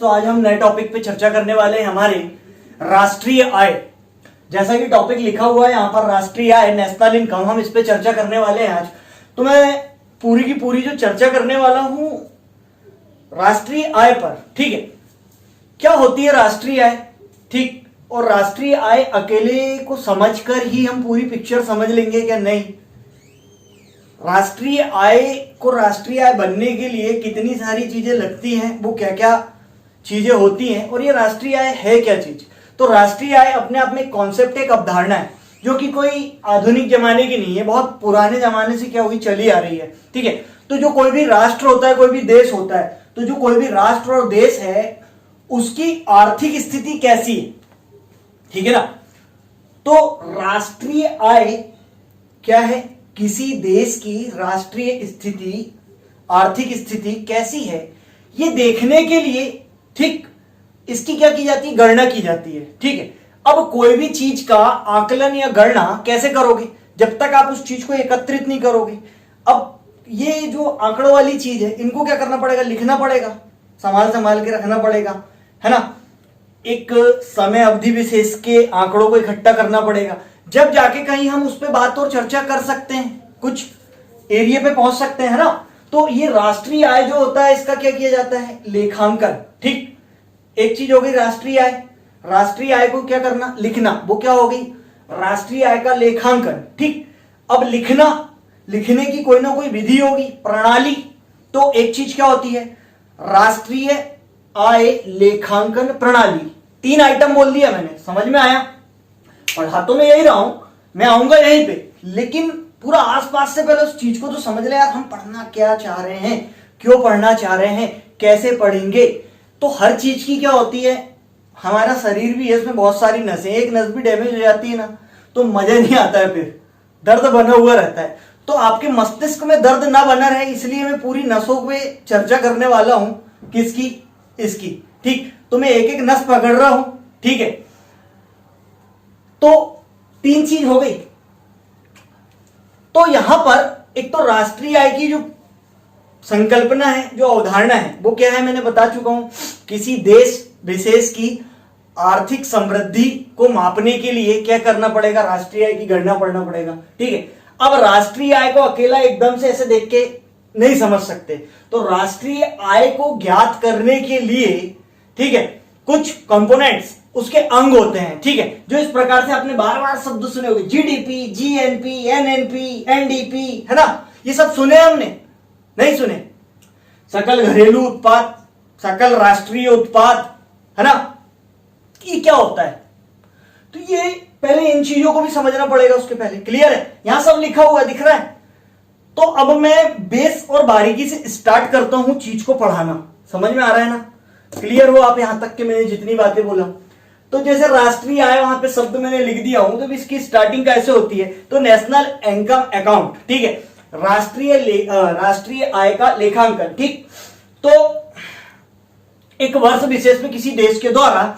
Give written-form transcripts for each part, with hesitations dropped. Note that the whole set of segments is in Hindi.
तो आज हम नए टॉपिक पे चर्चा करने वाले हैं, हमारे राष्ट्रीय आय। जैसा कि टॉपिक लिखा हुआ है यहाँ पर राष्ट्रीय आय, नेशनल इनकम, हम इस पे चर्चा करने वाले हैं आज। तो मैं पूरी की पूरी जो चर्चा करने वाला हूं राष्ट्रीय आय पर, ठीक है। क्या होती है राष्ट्रीय आय, ठीक, और राष्ट्रीय आय अकेले को समझकर ही हम पूरी पिक्चर समझ लेंगे क्या? नहीं। राष्ट्रीय आय को राष्ट्रीय आय बनने के लिए कितनी सारी चीजें लगती हैं, वो क्या क्या चीजें होती हैं, और ये राष्ट्रीय आय है क्या चीज। तो राष्ट्रीय आय अपने आप में एक कॉन्सेप्ट, एक अवधारणा है जो कि कोई आधुनिक जमाने की नहीं है, बहुत पुराने जमाने से क्या हुई चली आ रही है, ठीक है। तो जो कोई भी राष्ट्र होता है, कोई भी देश होता है, तो जो कोई भी राष्ट्र और देश है उसकी आर्थिक स्थिति कैसी है, ठीक है ना। तो राष्ट्रीय आय क्या है? किसी देश की राष्ट्रीय स्थिति, आर्थिक स्थिति कैसी है, ये देखने के लिए, ठीक, इसकी क्या की जाती है? गणना की जाती है, ठीक है। अब कोई भी चीज का आकलन या गणना कैसे करोगे जब तक आप उस चीज को एकत्रित नहीं करोगे। अब ये जो आंकड़ों वाली चीज है, इनको क्या करना पड़ेगा? लिखना पड़ेगा, संभाल संभाल के रखना पड़ेगा, है ना। एक समय अवधि विशेष के आंकड़ों को इकट्ठा करना पड़ेगा, जब जाके कहीं हम उस पर बात और चर्चा कर सकते हैं, कुछ एरिया पे पहुंच सकते हैं, ना। तो ये राष्ट्रीय आय जो होता है, इसका क्या किया जाता है? लेखांकन, ठीक। एक चीज हो गई राष्ट्रीय आय। राष्ट्रीय आय को क्या करना? लिखना, वो क्या हो गई? राष्ट्रीय आय का लेखांकन, ठीक। अब लिखने की कोई ना कोई विधि होगी, प्रणाली। तो एक चीज क्या होती है? राष्ट्रीय आय लेखांकन प्रणाली। 3 आइटम बोल दिया मैंने, समझ में आया? पढ़ा तो मैं यही रहा हूं, मैं आऊंगा यहीं पे, लेकिन पूरा आसपास से पहले उस चीज को तो समझ ले यार, हम पढ़ना क्या चाह रहे हैं, क्यों पढ़ना चाह रहे हैं, कैसे पढ़ेंगे। तो हर चीज की क्या होती है, हमारा शरीर भी है, इसमें बहुत सारी नसें, एक नस भी डैमेज हो जाती है ना, तो मजा नहीं आता है, फिर दर्द बना हुआ रहता है। तो आपके मस्तिष्क में दर्द ना बना रहे, इसलिए मैं पूरी नसों पे चर्चा करने वाला हूं। किसकी? इसकी, ठीक। तो मैं एक एक नस पकड़ रहा हूं, ठीक है। तो 3 चीज हो गई। तो यहां पर एक तो राष्ट्रीय आय की जो संकल्पना है, जो अवधारणा है, वो क्या है? मैंने बता चुका हूं। किसी देश विशेष की आर्थिक समृद्धि को मापने के लिए क्या करना पड़ेगा? राष्ट्रीय आय की गणना पढ़ना पड़ेगा, ठीक है। अब राष्ट्रीय आय को अकेला एकदम से ऐसे देख के नहीं समझ सकते, तो राष्ट्रीय आय को ज्ञात करने के लिए, ठीक है, कुछ कंपोनेंट्स, उसके अंग होते हैं, ठीक है, जो इस प्रकार से आपने बार बार शब्द सुने होंगे। जीडीपी, जीएनपी, एनएनपी, एनडीपी, है ना। ये सब सुने हमने? नहीं सुने? सकल घरेलू उत्पाद, सकल राष्ट्रीय उत्पाद, है ना। ये क्या होता है? तो ये पहले इन चीजों को भी समझना पड़ेगा उसके पहले। क्लियर है? यहां सब लिखा हुआ दिख रहा है। तो अब मैं बेस और बारीकी से स्टार्ट करता हूं चीज को पढ़ाना। समझ में आ रहा है ना? क्लियर हो आप यहां तक कि मैंने जितनी बातें बोला? तो जैसे राष्ट्रीय आय, वहां पे शब्द मैंने लिख दिया हूं, तो इसकी स्टार्टिंग कैसे होती है? तो नेशनल इनकम अकाउंट, ठीक है, राष्ट्रीय आय का लेखांकन, ठीक। तो एक वर्ष विशेष में किसी देश के द्वारा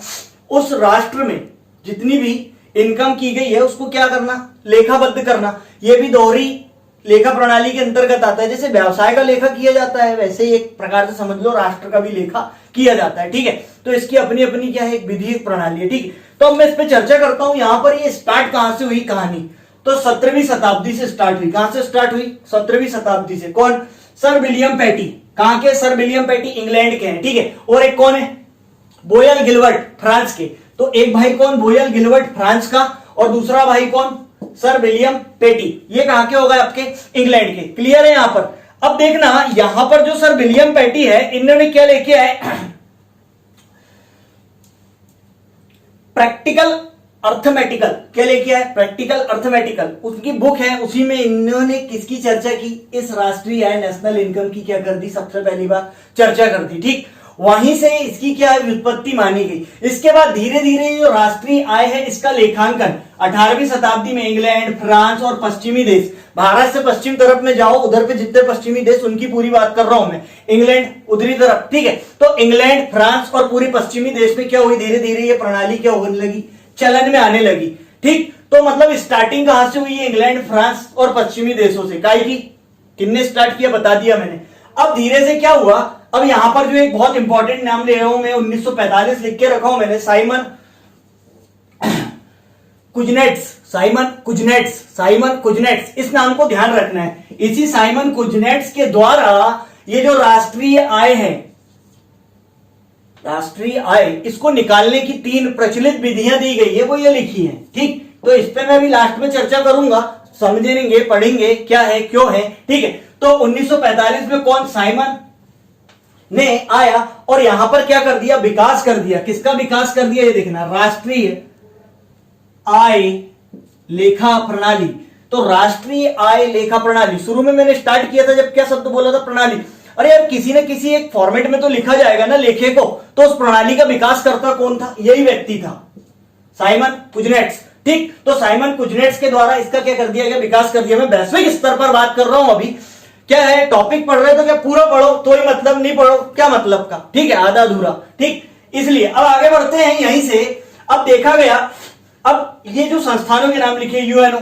उस राष्ट्र में जितनी भी इनकम की गई है उसको क्या करना? लेखाबद्ध करना। यह भी दोहरी लेखा प्रणाली के अंतर्गत आता है। जैसे व्यवसाय का लेखा किया जाता है, वैसे ही एक प्रकार से समझ लो राष्ट्र का भी लेखा किया जाता है, ठीक है। तो इसकी अपनी अपनी क्या है? एक विधि, एक प्रणाली है, ठीक है। तो अब मैं इस पे चर्चा करता हूं। यहां पर ये स्टार्ट कहां से हुई कहानी? तो 17वीं शताब्दी से स्टार्ट हुई। कहां से स्टार्ट हुई? 17वीं शताब्दी से। कौन? Sir William Petty. कहां के? सर विलियम पैटी इंग्लैंड के हैं, ठीक है। और एक कौन है? बोयल गिलवर्ट, फ्रांस के। तो एक भाई कौन? बोयल गिलवर्ट, फ्रांस का, और दूसरा भाई कौन? सर विलियम पेटी। ये कहां के हो गए? आपके इंग्लैंड के। क्लियर है यहां पर? अब देखना, यहां पर जो सर विलियम पेटी है, इन्होंने क्या लेके आए? Practical arithmetical. क्या लेके आए? Practical arithmetical. उसकी बुक है, उसी में इन्होंने किसकी चर्चा की? इस राष्ट्रीय आय, नेशनल इनकम की क्या कर दी? सबसे पहली बार चर्चा कर दी, ठीक। वहीं से इसकी क्या है? व्युत्पत्ति मानी गई। इसके बाद धीरे धीरे जो राष्ट्रीय आय है, इसका लेखांकन 18वीं शताब्दी में इंग्लैंड, फ्रांस और पश्चिमी देश, भारत से पश्चिम तरफ में जाओ, उधर पे जितने पश्चिमी देश, उनकी पूरी बात कर रहा हूं मैं। इंग्लैंड उधरी तरफ, ठीक है। तो इंग्लैंड, फ्रांस और पूरी पश्चिमी देश में क्या हुई? धीरे धीरे ये प्रणाली क्या होने लगी? चलन में आने लगी, ठीक। तो मतलब स्टार्टिंग कहां से हुई है? इंग्लैंड, फ्रांस और पश्चिमी देशों से। काई की? किसने स्टार्ट किया? बता दिया मैंने। अब धीरे से क्या हुआ? अब यहां पर जो एक बहुत इंपॉर्टेंट नाम ले रहा हूं मैं, 1945 लिख के रखा हूं मैंने, साइमन कुजनेट्स, साइमन कुजनेट्स, इस नाम को ध्यान रखना है। इसी साइमन कुजनेट्स के द्वारा ये जो राष्ट्रीय आय है, राष्ट्रीय आय, इसको निकालने की 3 प्रचलित विधियां दी गई है, वो ये लिखी है। ठीक, तो इस पे मैं भी लास्ट में चर्चा करूंगा, समझेंगे, पढ़ेंगे क्या है क्यों है। ठीक है, तो 1945 में कौन, साइमन ने आया और यहां पर क्या कर दिया, विकास कर दिया। किसका विकास कर दिया, ये देखना, राष्ट्रीय आय लेखा प्रणाली। तो राष्ट्रीय आय लेखा प्रणाली, शुरू में मैंने स्टार्ट किया था जब क्या शब्द बोला था, प्रणाली। अरे यार, किसी न किसी एक फॉर्मेट में तो लिखा जाएगा ना लेखे को, तो उस प्रणाली का विकास करता कौन था, यही व्यक्ति था, साइमन कुजनेट्स। ठीक, तो साइमन कुजनेट्स के द्वारा इसका क्या कर दिया गया, विकास कर दिया। मैं वैश्विक स्तर पर बात कर रहा हूं अभी, क्या है, टॉपिक पढ़ रहे तो क्या पूरा पढ़ो, तो ही मतलब, नहीं पढ़ो क्या मतलब का, ठीक है, आधा अधूरा। ठीक, इसलिए अब आगे बढ़ते हैं यहीं से। अब देखा गया, अब ये जो संस्थानों के नाम लिखे, यूएनओ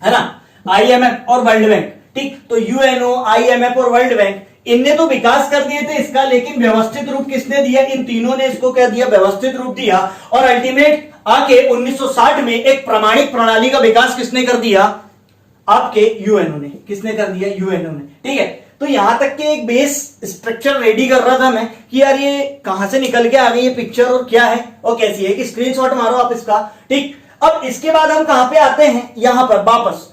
है ना, आईएमएफ और वर्ल्ड बैंक। ठीक, तो यूएनओ, आईएमएफ और वर्ल्ड बैंक, इनने तो विकास कर दिए थे इसका, लेकिन व्यवस्थित रूप किसने दिया, इन तीनों ने इसको क्या दिया, व्यवस्थित रूप दिया। और अल्टीमेट आके 1960 में एक प्रमाणिक प्रणाली का विकास किसने कर दिया, आपके यूएनओ ने। किसने कर दिया, यूएनओ ने। ठीक है, तो यहां तक के एक बेस स्ट्रक्चर रेडी कर रहा था मैं कि यार ये कहां से निकल के आ गई ये पिक्चर और क्या है और कैसी है, कि स्क्रीनशॉट मारो आप इसका। ठीक, अब इसके बाद हम कहां पे आते हैं, यहां पर वापस।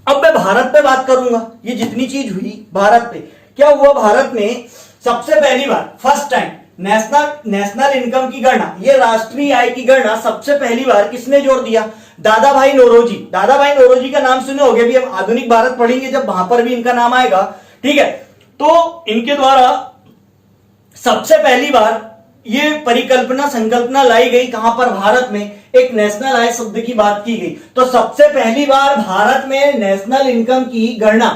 अब मैं भारत पे बात करूंगा, ये जितनी चीज हुई भारत पे, क्या हुआ भारत में सबसे पहली बार, फर्स्ट टाइम, नेशनल इनकम की गणना, ये राष्ट्रीय आय की गणना सबसे पहली बार किसने जोड़ दिया, दादा भाई नौरोजी। दादा भाई नौरोजी का नाम सुने होंगे, भी हम आधुनिक भारत पढ़ेंगे जब, वहां पर भी इनका नाम आएगा। ठीक है, तो इनके द्वारा सबसे पहली बार ये परिकल्पना, संकल्पना लाई गई, कहां पर, भारत में, एक नेशनल आय शब्द की बात की गई। तो सबसे पहली बार भारत में नेशनल इनकम की गणना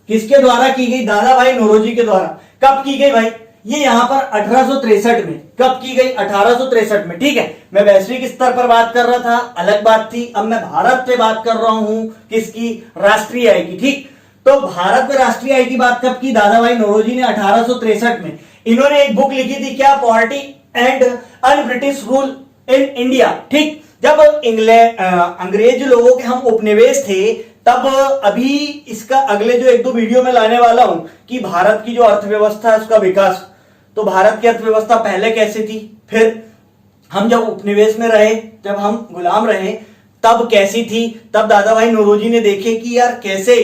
किसके द्वारा की गई, दादा भाई नौरोजी के द्वारा। कब की गई भाई, ये यहां पर 1863 में। कब की गई, 1863 में। ठीक है, मैं वैश्विक स्तर पर बात कर रहा था, अलग बात थी। अब मैं भारत पे बात कर रहा हूं, किसकी, राष्ट्रीय आय की। ठीक, तो भारत में राष्ट्रीय आय की बात कब की, दादा भाई नौरोजी ने 1863 में। इन्होंने एक बुक लिखी थी, क्या, poverty and un British rule in India. ठीक, जब अंग्रेज लोगों के हम उपनिवेश थे, तब अभी इसका अगले जो 1-2 वीडियो में लाने वाला हूं कि भारत की जो अर्थव्यवस्था है उसका विकास। तो भारत की अर्थव्यवस्था पहले कैसे थी, फिर हम जब उपनिवेश में रहे, जब हम गुलाम रहे, तब कैसी थी। तब दादा भाई नौरोजी ने देखे कि यार कैसे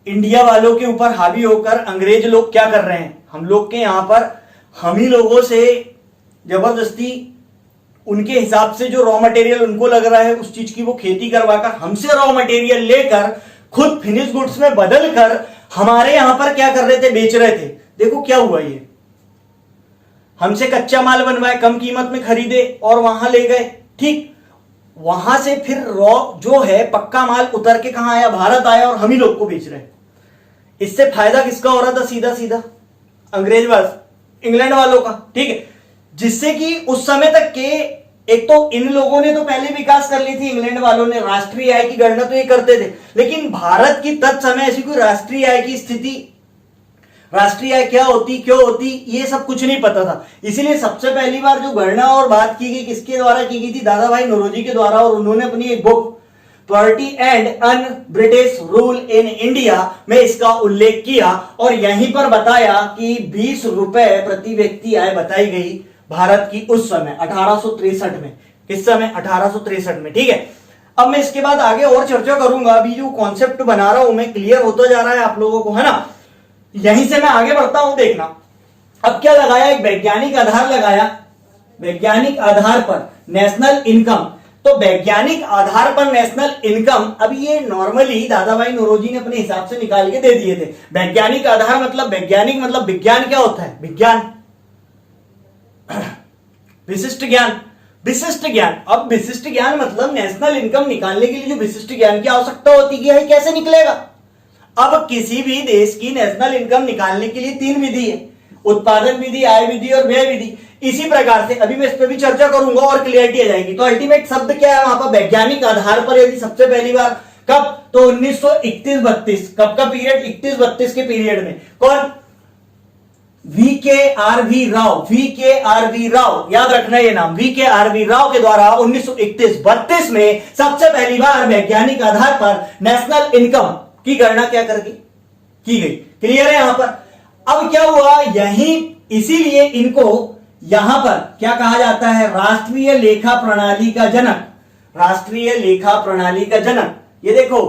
इंडिया वालों के ऊपर हावी होकर अंग्रेज लोग क्या कर रहे हैं, हम लोग के यहां पर हम ही लोगों से जबरदस्ती उनके हिसाब से जो रॉ मटेरियल उनको लग रहा है उस चीज की वो खेती करवाकर हमसे रॉ मटेरियल लेकर खुद फिनिश गुड्स में बदलकर हमारे यहां पर क्या कर रहे थे, बेच रहे थे। देखो क्या हुआ, ये हमसे कच्चा माल बनवाए, कम कीमत में खरीदे और वहां ले गए। ठीक, वहां से फिर रॉ जो है पक्का माल उतर के कहां आया, भारत आया और हम ही लोग को बेच रहे। इससे फायदा किसका हो रहा था, सीधा सीधा अंग्रेज इंग्लैंड वालों का। ठीक है, जिससे कि उस समय तक के, एक तो इन लोगों ने तो पहले विकास कर ली थी, इंग्लैंड वालों ने, राष्ट्रीय आय की गणना तो ये करते थे, लेकिन भारत की तत्समय ऐसी कोई राष्ट्रीय आय की स्थिति, राष्ट्रीय आय क्या होती, क्यों होती, ये सब कुछ नहीं पता था। इसीलिए सबसे पहली बार जो गणना और बात की गई, किसके द्वारा की गई थी, दादा भाई नौरोजी के द्वारा। और उन्होंने अपनी एक book poverty and un British rule in India में इसका उल्लेख किया और यहीं पर बताया कि 20 रुपए प्रति व्यक्ति आय बताई गई भारत की उस समय 1863 में। किस समय, 1863 में। ठीक है, अब मैं इसके बाद आगे और चर्चा करूंगा। अभी जो कॉन्सेप्ट बना रहा हूं मैं, क्लियर होता जा रहा है आप लोगों को, है ना। यहीं से मैं आगे बढ़ता हूं, देखना। अब क्या लगाया, एक वैज्ञानिक आधार लगाया, वैज्ञानिक आधार पर नेशनल इनकम। तो वैज्ञानिक आधार पर नेशनल इनकम, अब ये नॉर्मली दादा भाई नौरोजी ने अपने हिसाब से निकाल के दे दिए थे। वैज्ञानिक आधार मतलब, वैज्ञानिक मतलब विज्ञान क्या होता है, विज्ञान, विशिष्ट ज्ञान, विशिष्ट ज्ञान। अब विशिष्ट ज्ञान मतलब नेशनल इनकम निकालने के लिए जो विशिष्ट ज्ञान की आवश्यकता होती है, कैसे निकलेगा। अब किसी भी देश की नेशनल इनकम निकालने के लिए 3 विधि है, उत्पादन विधि, आय विधि और व्यय विधि। इसी प्रकार से अभी मैं इस पर भी चर्चा करूंगा और क्लियरिटी आ जाएगी। तो अल्टीमेट शब्द क्या है वहां पर, वैज्ञानिक आधार पर। यदि सबसे पहली बार कब, तो 1931-32, कब का पीरियड, 31-32 के पीरियड में। कौन, VKRV राव, VKRV राव, याद रखना ये नाम, VKRV राव के द्वारा 1931-32 में सबसे पहली बार वैज्ञानिक आधार पर नेशनल इनकम की गणना क्या करके की गई। क्लियर है यहां पर। अब क्या हुआ, यही इसीलिए इनको यहां पर क्या कहा जाता है, राष्ट्रीय लेखा प्रणाली का जनक, राष्ट्रीय लेखा प्रणाली का जनक। ये देखो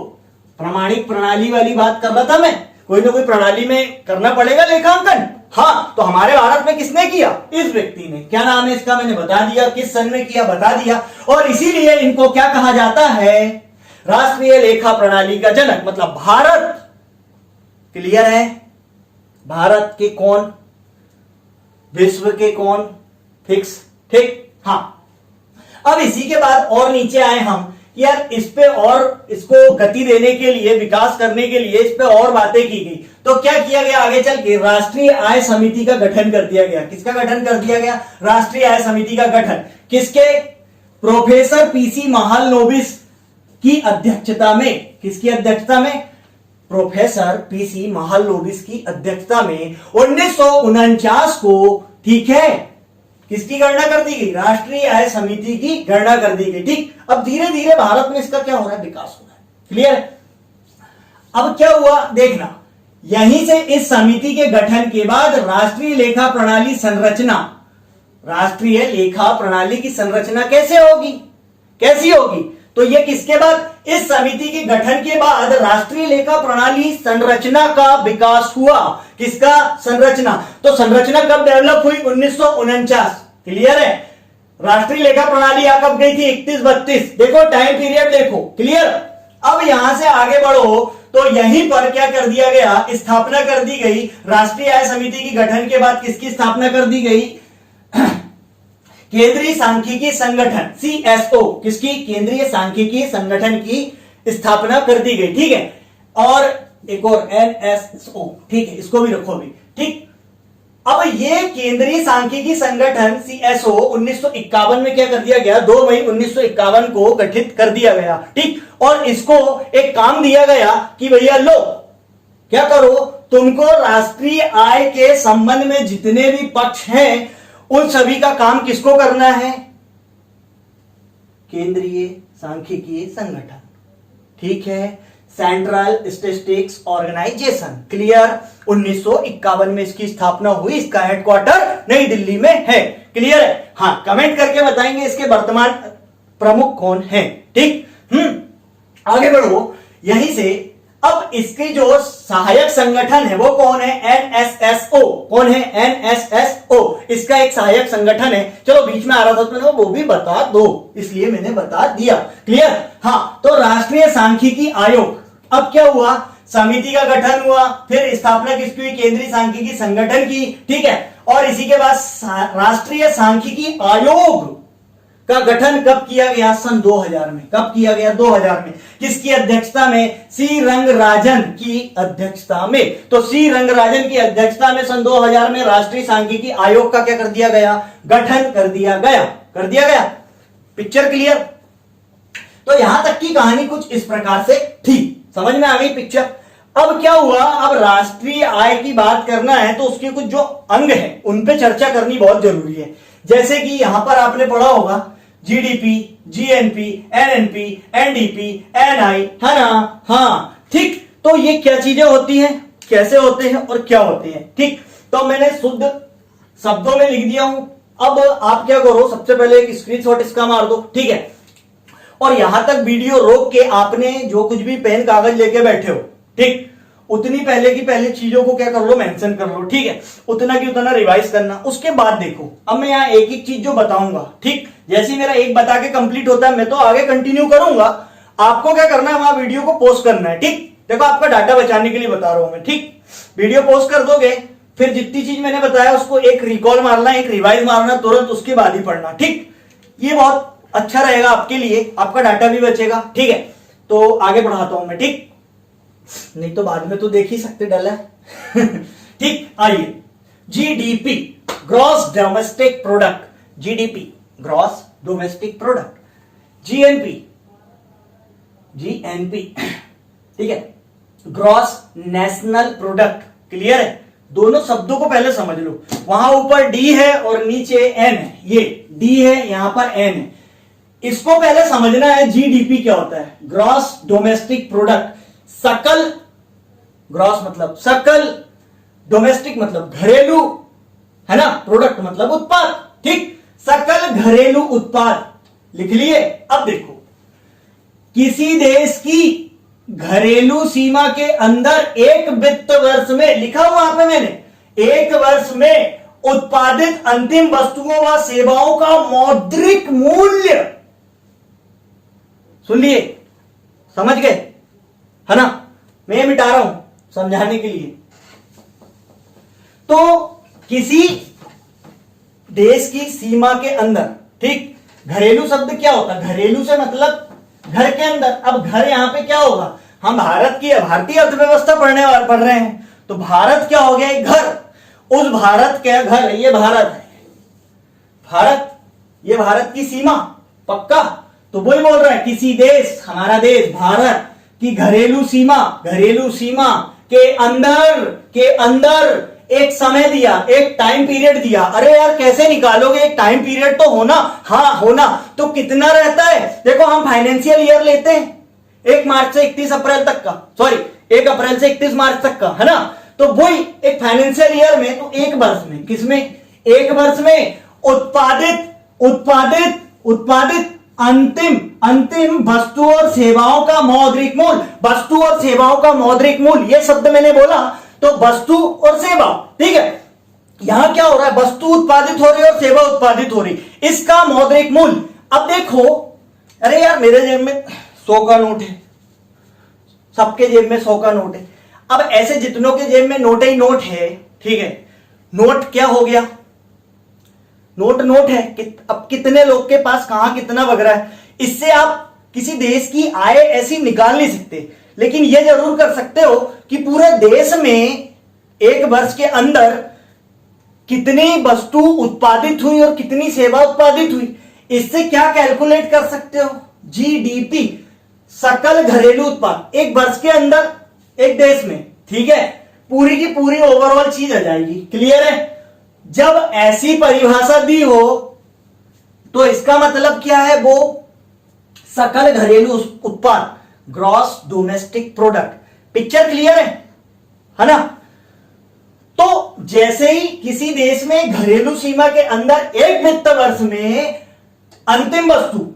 प्रमाणिक प्रणाली वाली बात कर रहा था मैं, कोई ना कोई प्रणाली में करना पड़ेगा लेखांकन। हाँ, तो हमारे भारत में किसने किया, इस व्यक्ति ने। क्या नाम है इसका, मैंने बता दिया, किस सन में किया बता दिया, और इसीलिए इनको क्या कहा जाता है, राष्ट्रीय लेखा प्रणाली का जनक, मतलब भारत। क्लियर है, भारत के कौन, विश्व के कौन, फिक्स, ठीक। हाँ, अब इसी के बाद और नीचे आए हम, यार इस पे और इसको गति देने के लिए, विकास करने के लिए इस पे और बातें की गई। तो क्या किया गया, आगे चल के राष्ट्रीय आय समिति का गठन कर दिया गया। किसका गठन कर दिया गया, राष्ट्रीय आय समिति का गठन। किसके, प्रोफेसर पीसी महालनोबिस की अध्यक्षता में। किसकी अध्यक्षता में, प्रोफेसर पीसी महालनोबिस की अध्यक्षता में 1949 को, ठीक है, किसकी गणना कर दी गई, राष्ट्रीय आय समिति की गणना कर दी गई। ठीक, अब धीरे धीरे भारत में इसका क्या हो रहा है, विकास हो रहा है। क्लियर। अब क्या हुआ देखना, यहीं से इस समिति के गठन के बाद राष्ट्रीय लेखा प्रणाली संरचना, राष्ट्रीय लेखा प्रणाली की संरचना कैसे होगी, कैसी होगी, तो ये किसके बाद, इस समिति के गठन के बाद राष्ट्रीय लेखा प्रणाली संरचना का विकास हुआ। किसका, संरचना। तो संरचना कब डेवलप हुई, 1949। क्लियर है, राष्ट्रीय लेखा प्रणाली आ कब गई थी, 31-32। देखो टाइम पीरियड देखो। क्लियर। अब यहां से आगे बढ़ो तो यहीं पर क्या कर दिया गया, स्थापना कर दी गई राष्ट्रीय आय समिति की गठन के बाद। किसकी स्थापना कर दी गई, केंद्रीय सांख्यिकी संगठन, CSO। किसकी, केंद्रीय सांख्यिकी संगठन की स्थापना कर दी गई। ठीक है, और एक और NSO, ठीक है, इसको भी रखो अभी। ठीक, अब ये केंद्रीय सांख्यिकी संगठन CSO 1951 में क्या कर दिया गया, 2 मई 1951 को गठित कर दिया गया। ठीक, और इसको एक काम दिया गया कि भैया लो क्या करो, तुमको राष्ट्रीय आय के संबंध में जितने भी पक्ष हैं उन सभी का काम किसको करना है, केंद्रीय सांख्यिकी संगठन। ठीक है, सेंट्रल स्टैटिस्टिक्स ऑर्गेनाइजेशन। क्लियर। 1951 में इसकी स्थापना हुई, इसका हेडक्वार्टर नई दिल्ली में है। क्लियर है। हाँ, कमेंट करके बताएंगे इसके वर्तमान प्रमुख कौन है। ठीक, आगे बढ़ो यहीं से। अब इसके जो सहायक संगठन है वो कौन है, NSSO। कौन है, NSSO। इसका एक सहायक संगठन है। चलो बीच में आ रहा था तो वो भी बता दो, इसलिए मैंने बता दिया। क्लियर। हाँ, तो राष्ट्रीय सांख्यिकी आयोग। अब क्या हुआ, समिति का गठन हुआ, फिर स्थापना किसकी हुई, केंद्रीय सांख्यिकी संगठन की। ठीक है, और इसी के बाद राष्ट्रीय सांख्यिकी आयोग का गठन कब किया गया, सन 2000 में। कब किया गया, 2000 में। किसकी अध्यक्षता में, सी रंगराजन की अध्यक्षता में। तो सी रंगराजन की अध्यक्षता में सन 2000 में राष्ट्रीय सांख्यिकी आयोग का क्या कर दिया गया, गठन कर दिया गया। कर दिया गया। Picture clear. तो यहां तक की कहानी कुछ इस प्रकार से थी, समझ में आ गई पिक्चर। अब क्या हुआ, अब राष्ट्रीय आय की बात करना है तो उसके कुछ जो अंग है उन पे चर्चा करनी बहुत जरूरी है। जैसे कि यहां पर आपने पढ़ा होगा GDP, GNP, NNP, NDP, NI, है ना। हाँ, ठीक। तो ये क्या चीजें होती हैं, कैसे होते हैं और क्या होते हैं। ठीक, तो मैंने शुद्ध शब्दों में लिख दिया हूं। अब आप क्या करो, सबसे पहले एक स्क्रीनशॉट इसका मार दो। ठीक है, और यहां तक वीडियो रोक के आपने जो कुछ भी पेन कागज लेके बैठे हो, ठीक, उतनी पहले की पहले चीजों को क्या कर लो, मेंशन कर लो। ठीक है, उतना की उतना रिवाइज करना। उसके बाद देखो, अब मैं यहाँ एक एक चीज जो बताऊंगा, ठीक, जैसे मेरा एक बता के कंप्लीट होता है मैं तो आगे कंटिन्यू करूंगा। आपको क्या करना है, वहां वीडियो को पोस्ट करना है। ठीक, देखो आपका डाटा बचाने के लिए बता रहा हूं मैं। ठीक, वीडियो पोस्ट कर दोगे, फिर जितनी चीज मैंने बताया उसको एक रिकॉल मारना, एक रिवाइज मारना, तुरंत उसके बाद ही पढ़ना। ठीक, ये बहुत अच्छा रहेगा आपके लिए, आपका डाटा भी बचेगा। ठीक है, तो आगे बढ़ाता हूं मैं। ठीक, नहीं तो बाद में तो देख ही सकते डला। ठीक, आइए। GDP, gross domestic product, GDP gross domestic product. GNP, ठीक है, ग्रॉस नेशनल प्रोडक्ट। क्लियर है, दोनों शब्दों को पहले समझ लो। वहां ऊपर डी है और नीचे एन है, ये डी है, यहां पर एन है। इसको पहले समझना है जीडीपी क्या होता है, ग्रॉस डोमेस्टिक प्रोडक्ट। सकल, ग्रॉस मतलब सकल, डोमेस्टिक मतलब घरेलू, है ना, प्रोडक्ट मतलब उत्पाद, ठीक। सकल घरेलू उत्पाद लिख लिए। अब देखो, किसी देश की घरेलू सीमा के अंदर एक वित्त वर्ष में, लिखा हुआ वहां पे मैंने, एक वर्ष में उत्पादित अंतिम वस्तुओं व सेवाओं का मौद्रिक मूल्य, सुन लिए, समझ गए, है ना। मैं मिटा रहा हूं समझाने के लिए। तो किसी देश की सीमा के अंदर, ठीक। घरेलू शब्द क्या होता है, घरेलू से मतलब घर के अंदर। अब घर यहां पे क्या होगा, हम भारत की भारतीय अर्थव्यवस्था पढ़ रहे हैं, तो भारत क्या हो गया, एक घर। उस भारत का घर, ये भारत है, भारत, ये भारत की सीमा, पक्का। तो वही बोल रहा है, किसी देश, हमारा देश भारत की घरेलू सीमा के अंदर एक समय दिया, एक टाइम पीरियड दिया। अरे यार कैसे निकालोगे, एक टाइम पीरियड तो होना, हाँ होना, तो कितना रहता है। देखो हम फाइनेंशियल ईयर लेते हैं 1 मार्च से 31 अप्रैल तक का, सॉरी 1 अप्रैल से 31 मार्च तक का, है ना। तो वही एक फाइनेंशियल ईयर में, तो एक वर्ष में, किसमें, एक वर्ष में उत्पादित अंतिम वस्तु और सेवाओं का मौद्रिक मूल्य, वस्तु और सेवाओं का मौद्रिक मूल्य, ये शब्द मैंने बोला तो वस्तु और सेवा, ठीक है। यहां क्या हो रहा है, वस्तु उत्पादित हो रही है और सेवा उत्पादित हो रही, इसका मौद्रिक मूल्य। अब देखो, अरे यार मेरे जेब में 100 का नोट है, सबके जेब में 100 का नोट है। अब ऐसे जितनों के जेब में नोट ही नोट है, ठीक है, नोट क्या हो गया, नोट है कि अब कितने लोग के पास कहां कितना बग रहा है। इससे आप किसी देश की आय ऐसी निकाल नहीं सकते, लेकिन यह जरूर कर सकते हो कि पूरे देश में एक वर्ष के अंदर कितनी वस्तु उत्पादित हुई और कितनी सेवा उत्पादित हुई। इससे क्या कैलकुलेट कर सकते हो, जीडीपी, सकल घरेलू उत्पाद, एक वर्ष के अंदर एक देश में, ठीक है, पूरी की पूरी ओवरऑल चीज आ जाएगी। क्लियर है। जब ऐसी परिभाषा दी हो तो इसका मतलब क्या है, वो सकल घरेलू उत्पाद, gross domestic product. Picture clear है ना। तो जैसे ही किसी देश में घरेलू सीमा के अंदर एक वित्त वर्ष में अंतिम वस्तु,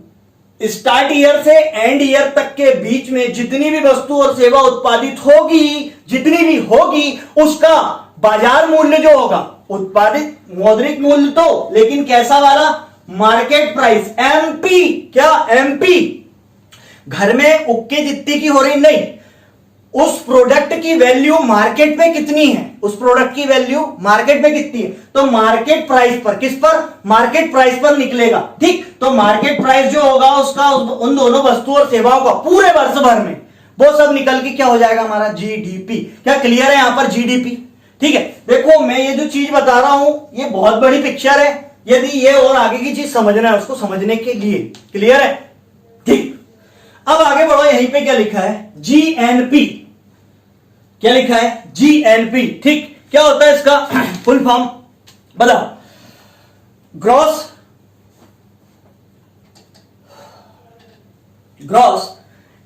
स्टार्ट ईयर से एंड ईयर तक के बीच में जितनी भी वस्तु और सेवा उत्पादित होगी, जितनी भी होगी, उसका बाजार मूल्य जो होगा, उत्पादित मौद्रिक मूल्य तो, लेकिन कैसा वाला, मार्केट प्राइस, एमपी, क्या एमपी, घर में उक्के जितनी की हो रही नहीं, उस प्रोडक्ट की वैल्यू मार्केट में कितनी है, उस प्रोडक्ट की वैल्यू मार्केट में कितनी है, तो मार्केट प्राइस पर, किस पर, मार्केट प्राइस पर निकलेगा, ठीक। तो मार्केट प्राइस जो होगा उसका उन दोनों वस्तु और सेवाओं का पूरे वर्ष भर में, वो सब निकल के क्या हो जाएगा, हमारा जीडीपी। क्या क्लियर है यहां पर, जीडीपी, ठीक है। देखो मैं ये जो चीज बता रहा हूं ये बहुत बड़ी पिक्चर है, यदि ये और आगे की चीज समझना है उसको समझने के लिए, क्लियर है, ठीक। अब आगे बढ़ो, यहीं पे क्या लिखा है, जीएनपी, क्या लिखा है, जीएनपी, ठीक। क्या होता है इसका फुल फॉर्म बताओ, ग्रॉस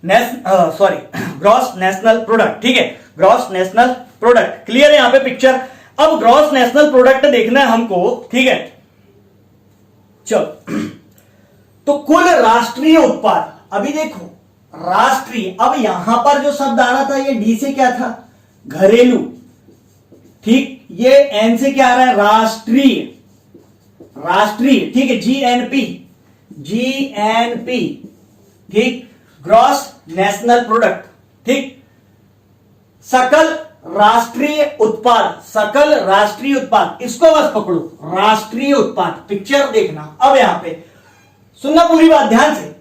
नेशनल प्रोडक्ट, ठीक है, ग्रॉस नेशनल प्रोडक्ट। क्लियर है यहां पे पिक्चर। अब ग्रॉस नेशनल प्रोडक्ट देखना है हमको, ठीक है। चलो, तो कुल राष्ट्रीय उत्पाद, अभी देखो राष्ट्रीय, अब यहां पर जो शब्द आ रहा था ये डी से क्या था, घरेलू, ठीक, ये एन से क्या आ रहा है, राष्ट्रीय, ठीक है, जीएनपी, ठीक, ग्रॉस नेशनल प्रोडक्ट, ठीक, सकल राष्ट्रीय उत्पाद, इसको बस पकड़ो, राष्ट्रीय उत्पाद, पिक्चर देखना। अब यहां पे सुनना पूरी बात ध्यान से,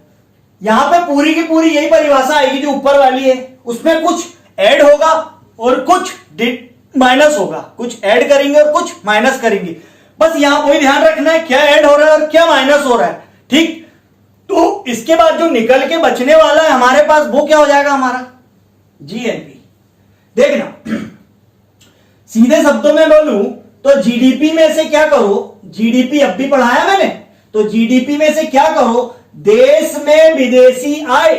यहां पे पूरी की पूरी यही परिभाषा आएगी जो ऊपर वाली है, उसमें कुछ ऐड होगा और कुछ माइनस होगा, कुछ ऐड करेंगे और कुछ माइनस करेंगे, बस यहां वही ध्यान रखना है क्या ऐड हो रहा है और क्या माइनस हो रहा है, ठीक। तो इसके बाद जो निकल के बचने वाला है हमारे पास वो क्या हो जाएगा, हमारा जीएनपी। देखना, सीधे शब्दों में बोलूं तो जीडीपी में से क्या करो, जीडीपी अब भी पढ़ाया मैंने, तो जीडीपी में से क्या करो, देश में विदेशी आय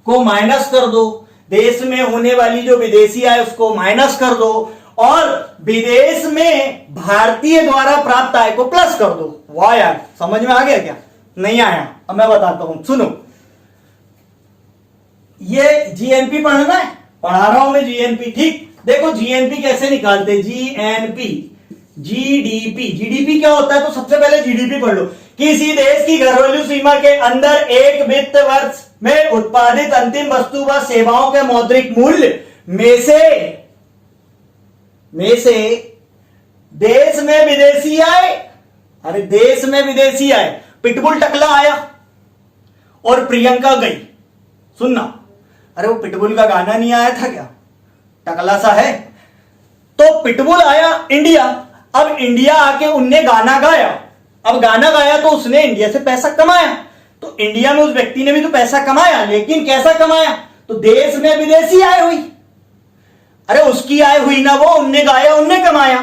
को माइनस कर दो, देश में होने वाली जो विदेशी आय उसको माइनस कर दो, और विदेश में भारतीय द्वारा प्राप्त आय को प्लस कर दो। वाह यार, समझ में आ गया क्या? नहीं आया? अब मैं बताता हूं, सुनो। ये जीएनपी पढ़ना है, पढ़ा रहा हूं मैं जीएनपी। ठीक, देखो जीएनपी कैसे निकालते, जीएनपी, जीडीपी। जीडीपी क्या होता है? तो सबसे पहले जीडीपी पढ़ लो। किसी देश की घरेलू सीमा के अंदर एक वित्त वर्ष में उत्पादित अंतिम वस्तु व सेवाओं के मौद्रिक मूल्य में से देश में विदेशी आय, अरे देश में विदेशी आय, पिटबुल टकला आया और प्रियंका गई। सुनना, अरे वो पिटबुल का गाना नहीं आया था क्या, टकला सा है? तो पिटबुल आया इंडिया, अब इंडिया आके उनने गाना गाया, अब गाना गाया तो उसने इंडिया से पैसा कमाया, तो इंडिया में उस व्यक्ति ने भी तो पैसा कमाया, लेकिन कैसा कमाया? तो देश में विदेशी आय हुई। अरे उसकी आय हुई ना, वो उनने गाया उनने कमाया,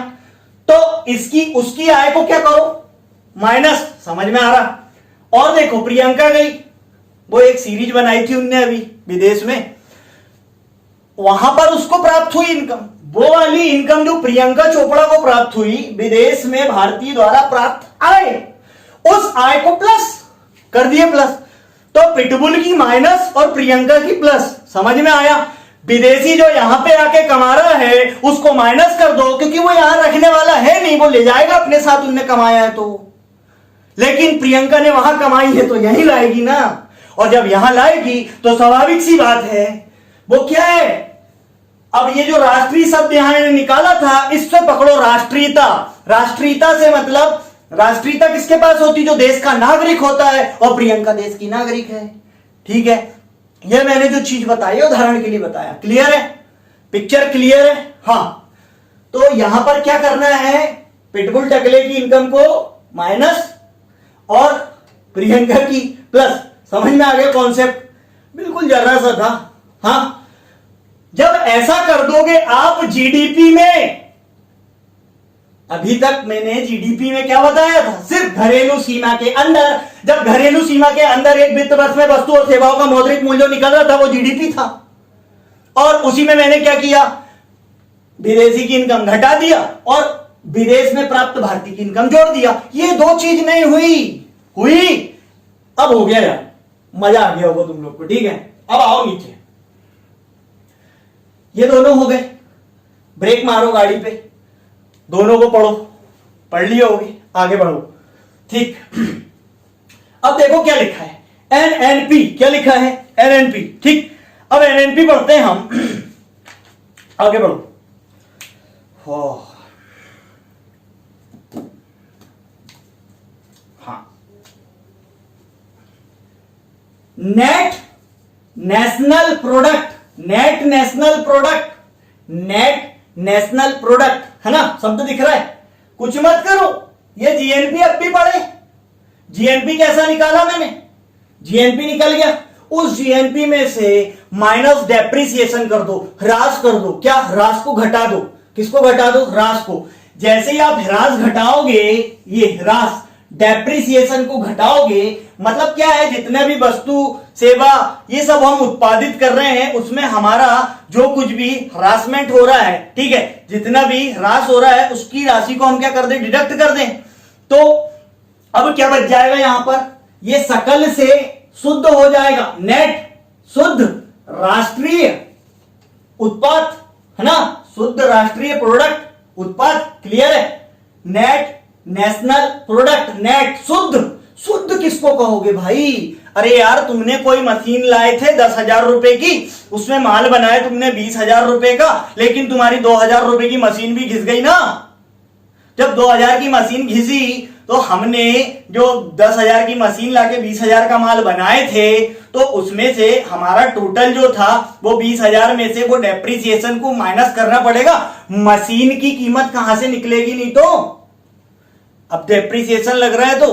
तो इसकी उसकी आय को क्या करो, माइनस। समझ में आ रहा? और देखो प्रियंका गई, वो एक सीरीज बनाई थी उनने अभी विदेश में, वहां पर उसको प्राप्त हुई इनकम, वो वाली इनकम जो प्रियंका चोपड़ा को प्राप्त हुई विदेश में भारतीय द्वारा प्राप्त आय, उस आय को प्लस कर दिए, प्लस। तो पिटबुल की माइनस और प्रियंका की प्लस। समझ में आया? विदेशी जो यहां पे आके कमा रहा है उसको माइनस कर दो, क्योंकि वो यहां रखने वाला है नहीं, वो ले जाएगा अपने साथ, उनने कमाया है तो। लेकिन प्रियंका ने वहां कमाई है तो यहीं लाएगी ना, और जब यहां लाएगी तो स्वाभाविक सी बात है, वो क्या है, अब ये जो राष्ट्रीय शब्द यहां निकाला था, इससे पकड़ो राष्ट्रीयता। राष्ट्रीयता से मतलब, राष्ट्रीयता किसके पास होती? जो देश का नागरिक होता है, और प्रियंका देश की नागरिक है। ठीक है, यह मैंने जो चीज बताई उदाहरण के लिए बताया। क्लियर है? पिक्चर क्लियर है? हाँ, तो यहां पर क्या करना है, पिटबुल टकले की इनकम को माइनस और प्रियंका की प्लस। समझ में आ गया कॉन्सेप्ट? बिल्कुल जरा सा था। हाँ, जब ऐसा कर दोगे आप जीडीपी में, अभी तक मैंने जीडीपी में क्या बताया था, सिर्फ घरेलू सीमा के अंदर, जब घरेलू सीमा के अंदर एक वित्त वर्ष में वस्तु और सेवाओं का मौद्रिक मूल्य निकल रहा था, वो जीडीपी था। और उसी में मैंने क्या किया, विदेशी की इनकम घटा दिया और विदेश में प्राप्त भारतीय की इनकम जोड़ दिया। ये दो चीज नहीं हुई, अब हो गया यार, मजा आ गया होगा तुम लोग को। ठीक है, अब आओ नीचे। ये दोनों हो गए, ब्रेक मारो गाड़ी पे, दोनों को पढ़ो, पढ़ लिए होगे, आगे बढ़ो। ठीक, अब देखो क्या लिखा है, एनएनपी। क्या लिखा है? एनएनपी। ठीक, अब एनएनपी पढ़ते हैं हम, आगे बढ़ो। हाँ, net national product, net national product, net national product, है ना? शब्द दिख रहा है, कुछ मत करो, ये जीएनपी अब भी पढ़े। जीएनपी कैसा निकाला मैंने? जीएनपी निकल गया, उस जीएनपी में से माइनस डेप्रिसिएशन कर दो, ह्रास कर दो। क्या? ह्रास को घटा दो। किसको घटा दो? ह्रास को। जैसे ही आप ह्रास घटाओगे, ये ह्रास डेप्रिसिएशन को घटाओगे, मतलब क्या है, जितने भी वस्तु सेवा ये सब हम उत्पादित कर रहे हैं, उसमें हमारा जो कुछ भी ह्रासमेंट हो रहा है, ठीक है, जितना भी ह्रास हो रहा है उसकी राशि को हम क्या कर दें, डिडक्ट कर दें। तो अब क्या बच जाएगा यहां पर, ये सकल से शुद्ध हो जाएगा, नेट शुद्ध राष्ट्रीय उत्पाद, है ना, शुद्ध राष्ट्रीय प्रोडक्ट उत्पाद। क्लियर है? नेट नेशनल प्रोडक्ट, नेट शुद्ध। शुद्ध किसको कहोगे भाई? अरे यार, तुमने कोई मशीन लाए थे 10,000 रुपए की, उसमें माल बनाया तुमने 20,000 रुपए का, लेकिन तुम्हारी 2,000 रुपए की मशीन भी घिस गई ना। जब 2,000 की मशीन घिसी तो हमने जो 10,000 की मशीन लाके 20,000 का माल बनाए थे, तो उसमें से हमारा टोटल जो था वो 20,000 में से वो डेप्रिसिएशन को माइनस करना पड़ेगा। मशीन की कीमत कहां से निकलेगी? नहीं तो अब डेप्रिसिएशन लग रहा है तो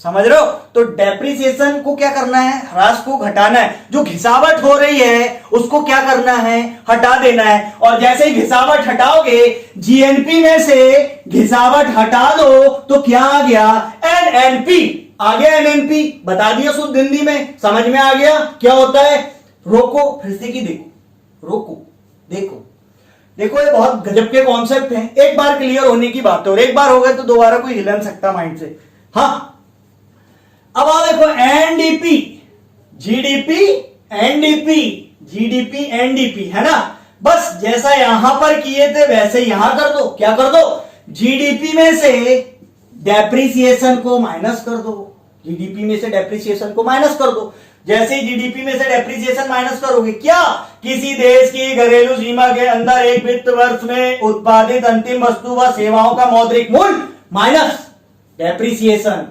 समझ रहे हो? तो डेप्रिसिएशन को क्या करना है, ह्रास को घटाना है। जो घिसावट हो रही है उसको क्या करना है, हटा देना है। और जैसे ही घिसावट हटाओगे, जीएनपी में से घिसावट हटा दो तो क्या आ गया, एनएनपी आ गया। एनएनपी बता दिया शुद्ध हिंदी में, समझ में आ गया क्या होता है। रोको फिर से की देखो, रोको देखो देखो, ये बहुत गजब के कॉन्सेप्ट हैं। एक बार क्लियर होने की बात है, और एक बार हो गए तो दोबारा कोई हिल नहीं सकता माइंड से। हाँ, अब आओ देखो, NDP, GDP, NDP, GDP, NDP, है ना। बस जैसा यहां पर किए थे वैसे यहां कर दो। क्या कर दो, जीडीपी में से डेप्रिसिएशन को माइनस कर दो। जीडीपी में से डेप्रिसिएशन को माइनस कर दो। जैसे ही जीडीपी में से डेप्रिसिएशन माइनस करोगे, क्या, किसी देश की घरेलू सीमा के अंदर एक वित्त वर्ष में उत्पादित अंतिम वस्तु व सेवाओं का मौद्रिक मूल्य माइनस डेप्रिसिएशन।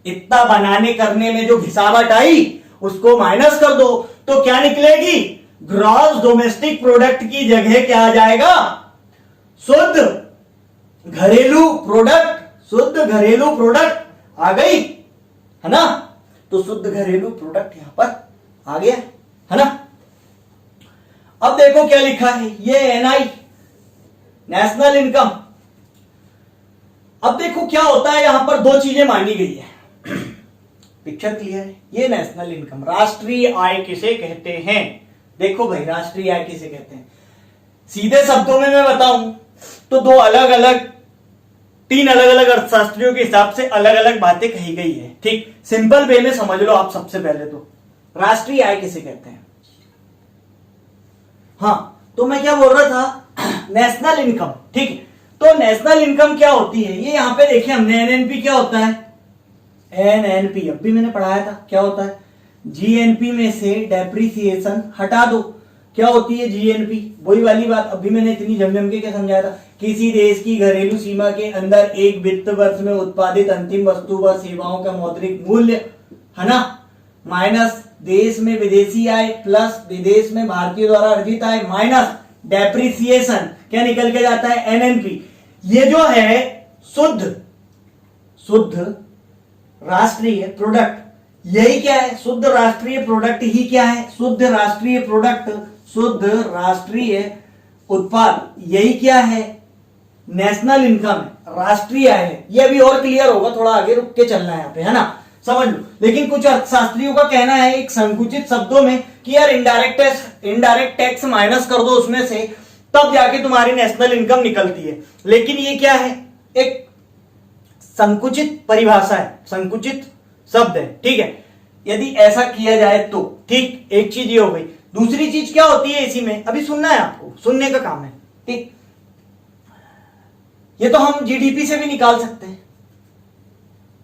इतना बनाने करने में जो घिसावट आई उसको माइनस कर दो तो क्या निकलेगी, ग्रॉस डोमेस्टिक प्रोडक्ट की जगह क्या आ जाएगा, शुद्ध घरेलू प्रोडक्ट। शुद्ध घरेलू प्रोडक्ट आ गई, है ना। तो शुद्ध घरेलू प्रोडक्ट यहां पर आ गया, है ना। अब देखो क्या लिखा है, ये एनआई, नेशनल इनकम। अब देखो क्या होता है, यहां पर दो चीजें मांगी गई है। पिक्चर क्लियर है। ये नेशनल इनकम, राष्ट्रीय आय किसे कहते हैं। देखो भाई, राष्ट्रीय आय किसे कहते हैं, सीधे शब्दों में मैं बताऊं तो दो अलग अलग, तीन अलग अलग अर्थशास्त्रियों के हिसाब से अलग अलग बातें कही गई है। ठीक, सिंपल वे में समझ लो आप। सबसे पहले तो राष्ट्रीय आय किसे कहते हैं। हाँ, तो मैं क्या बोल रहा था, नेशनल इनकम। ठीक, तो नेशनल इनकम क्या होती है, ये यहां पे देखिए हमने, एनएनपी क्या होता है, एनएनपी अब भी मैंने पढ़ाया था, क्या होता है, जीएनपी में से डेप्रिसिएशन हटा दो, क्या होती है जीएनपी, वही वाली बात अभी मैंने इतनी जम के क्या समझाया था, किसी देश की घरेलू सीमा के अंदर एक वित्त वर्ष में उत्पादित अंतिम वस्तु व सेवाओं का मौद्रिक मूल्य, है ना, माइनस देश में विदेशी आय प्लस विदेश में भारतीय द्वारा अर्जित आय माइनस डेप्रिसिएशन, क्या निकल के जाता है, एनएनपी। ये जो है शुद्ध राष्ट्रीय प्रोडक्ट, यही क्या है, शुद्ध राष्ट्रीय प्रोडक्ट ही क्या है, शुद्ध राष्ट्रीय प्रोडक्ट, शुद्ध राष्ट्रीय उत्पाद, यही क्या है, नेशनल इनकम है, राष्ट्रीय आय है। ये अभी और क्लियर होगा, थोड़ा आगे रुक के चलना है यहाँ पे, है ना, समझ लो। लेकिन कुछ अर्थशास्त्रियों का कहना है एक संकुचित शब्दों में कि यार इनडायरेक्ट टैक्स माइनस कर दो उसमें से, तब जाके तुम्हारी नेशनल इनकम निकलती है। लेकिन ये क्या है, एक संकुचित परिभाषा है, संकुचित शब्द है। ठीक है, यदि ऐसा किया जाए तो ठीक, एक चीज ये हो गई। दूसरी चीज क्या होती है इसी में, अभी सुनना है आपको, सुनने का काम है। ठीक, ये तो हम जीडीपी से भी निकाल सकते हैं,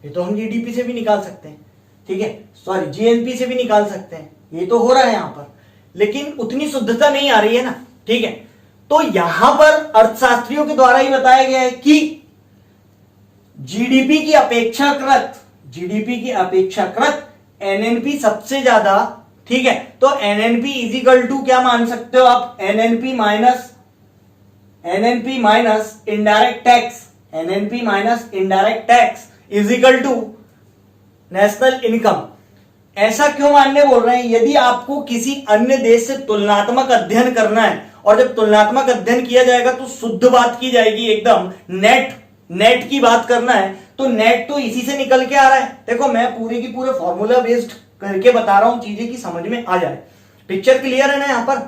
ये तो हम जीडीपी से भी निकाल सकते हैं, ठीक है, सॉरी जीएनपी से भी निकाल सकते हैं, ये तो हो रहा है यहां पर, लेकिन उतनी शुद्धता नहीं आ रही है ना। ठीक है, तो यहां पर अर्थशास्त्रियों के द्वारा ही बताया गया है कि जीडीपी की अपेक्षाकृत एनएनपी सबसे ज्यादा। ठीक है, तो एनएनपी इज इक्वल टू क्या मान सकते हो आप, NNP minus indirect tax is equal to national income. ऐसा क्यों मानने बोल रहे हैं, यदि आपको किसी अन्य देश से तुलनात्मक अध्ययन करना है, और जब तुलनात्मक अध्ययन किया जाएगा तो शुद्ध बात की जाएगी, एकदम नेट की बात करना है, तो नेट तो इसी से निकल के आ रहा है। देखो मैं पूरे की पूरे फॉर्मूला बेस्ड करके बता रहा हूं, चीजें की समझ में आ जाए। पिक्चर क्लियर है ना यहां पर।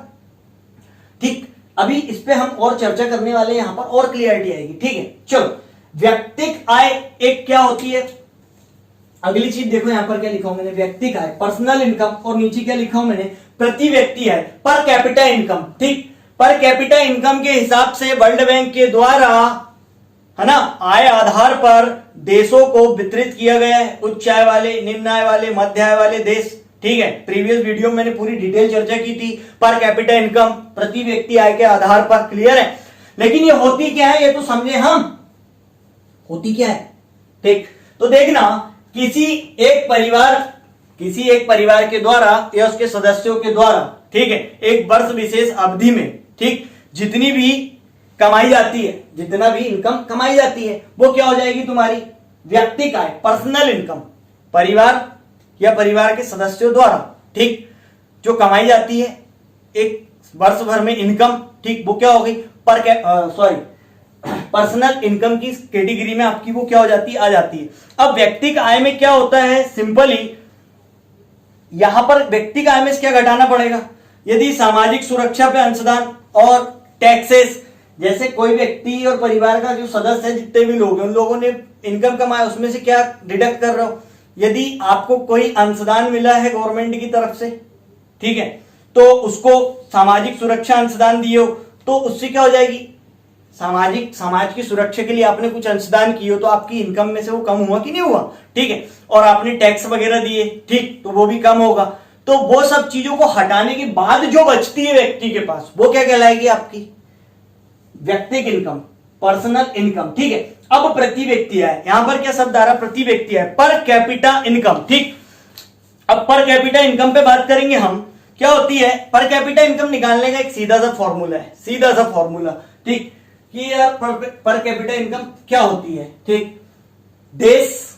ठीक, अभी इस पे हम और चर्चा करने वाले हैं, यहां पर और क्लियरिटी आएगी। ठीक है, चलो, व्यक्तिगत आय एक क्या होती है, अगली चीज देखो यहां पर क्या लिखा हूं मैंने, व्यक्तिगत आय, पर्सनल इनकम, और नीचे क्या लिखा हूं मैंने, प्रति व्यक्ति आय, पर कैपिटा इनकम। ठीक, पर कैपिटा इनकम के हिसाब से वर्ल्ड बैंक के द्वारा, है ना, आय आधार पर देशों को वितरित किया गया है, उच्च आय वाले, निम्न आय वाले, मध्य आय वाले देश। ठीक है, प्रीवियस वीडियो में मैंने पूरी डिटेल चर्चा की थी, पर कैपिटा इनकम प्रति व्यक्ति आय के आधार पर, क्लियर है। लेकिन ये होती क्या है, ये तो समझे हम, होती क्या है। ठीक, तो देखना, किसी एक परिवार के द्वारा या उसके सदस्यों के द्वारा, ठीक है, एक वर्ष विशेष अवधि में, ठीक, जितना भी इनकम कमाई जाती है, वो क्या हो जाएगी तुम्हारी, व्यक्तिक आय, पर्सनल इनकम, परिवार या परिवार के सदस्यों द्वारा, ठीक, जो कमाई जाती है एक वर्ष भर में इनकम, ठीक, वो क्या हो गई पर्सनल इनकम की कैटेगरी में आपकी वो क्या हो जाती है, आ जाती है। अब व्यक्तिगत आय में क्या होता है, सिंपली यहां पर व्यक्तिगत आय में क्या घटाना पड़ेगा, यदि सामाजिक सुरक्षा पे अंशदान और टैक्सेस, जैसे कोई व्यक्ति और परिवार का जो सदस्य है, जितने भी लोग हैं, उन लोगों ने इनकम कमाया, उसमें से क्या डिडक्ट कर रहे हो, यदि आपको कोई अंशदान मिला है गवर्नमेंट की तरफ से, ठीक है, तो उसको सामाजिक सुरक्षा अंशदान दिए हो, तो उससे क्या हो जाएगी, समाज की सुरक्षा के लिए आपने कुछ अंशदान किए हो, तो आपकी इनकम में से वो कम हुआ कि नहीं हुआ, ठीक है, और आपने टैक्स वगैरह दिए, ठीक, तो वो भी कम होगा। तो वो सब चीजों को हटाने के बाद जो बचती है व्यक्ति के पास, वो क्या कहलाएगी, आपकी व्यक्तिगत इनकम, पर्सनल इनकम, ठीक है। अब प्रति व्यक्ति आय, यहां पर क्या शब्द आ रहा, प्रति व्यक्ति आय, पर कैपिटा इनकम, ठीक। अब पर कैपिटा इनकम पे बात करेंगे हम, क्या होती है पर कैपिटा इनकम निकालने का एक सीधा सा फॉर्मूला है, सीधा सा फॉर्मूला, ठीक, कि यार पर कैपिटा इनकम क्या होती है, ठीक, देश,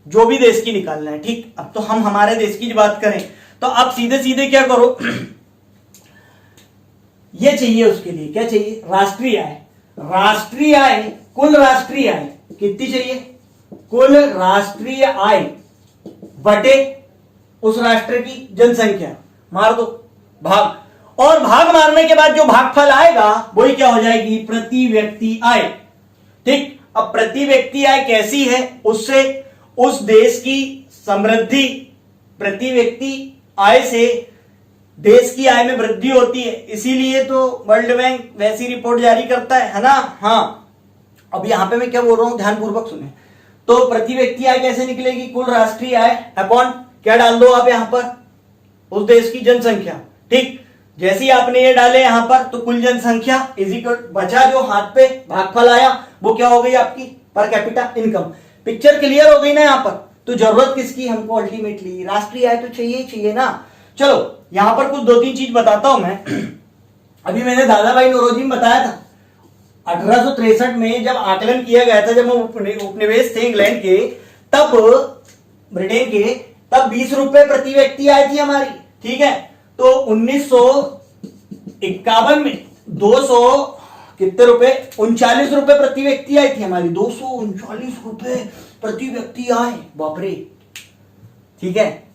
जो भी देश की निकालना है, ठीक। अब तो हम हमारे देश की बात करें तो आप सीधे सीधे क्या करो ये चाहिए, उसके लिए क्या चाहिए, राष्ट्रीय आय, राष्ट्रीय आय, कुल राष्ट्रीय आय कितनी चाहिए, कुल राष्ट्रीय आय बटे उस राष्ट्र की जनसंख्या, मार दो भाग, और भाग मारने के बाद जो भागफल आएगा वही क्या हो जाएगी, प्रति व्यक्ति आय, ठीक। अब प्रति व्यक्ति आय कैसी है, उससे उस देश की समृद्धि, प्रति व्यक्ति आय से देश की आय में वृद्धि होती है, इसीलिए तो वर्ल्ड बैंक वैसी रिपोर्ट जारी करता है ना। हाँ, अब यहां पे मैं क्या बोल रहा हूं, ध्यानपूर्वक सुने। तो प्रति व्यक्ति आय कैसे निकलेगी, कुल राष्ट्रीय आय अपॉन क्या डाल दो आप यहां पर, उस देश की जनसंख्या, ठीक। जैसे ही आपने ये डाले यहां पर, तो कुल जनसंख्या इज इक्वल, बचा जो हाथ पे भागफल आया वो क्या हो गई आपकी per capita income. Picture clear हो गई ना यहां पर। तो जरूरत किसकी, हमको अल्टीमेटली राष्ट्रीय आय तो चाहिए ही चाहिए ना। चलो यहां पर कुछ दो तीन चीज बताता हूं मैं। अभी मैंने दादा भाई नौरोजी में बताया था 1863 में जब आकलन किया गया था, जब हम उपनिवेश थे इंग्लैंड के, तब ब्रिटेन के, तब 20 रुपए प्रति व्यक्ति आय थी हमारी, ठीक है। तो 1951 में 200 कितने रुपए, 39 रुपए प्रति व्यक्ति आय थी हमारी, 239 रुपए प्रति व्यक्ति आय, बापरे, ठीक है।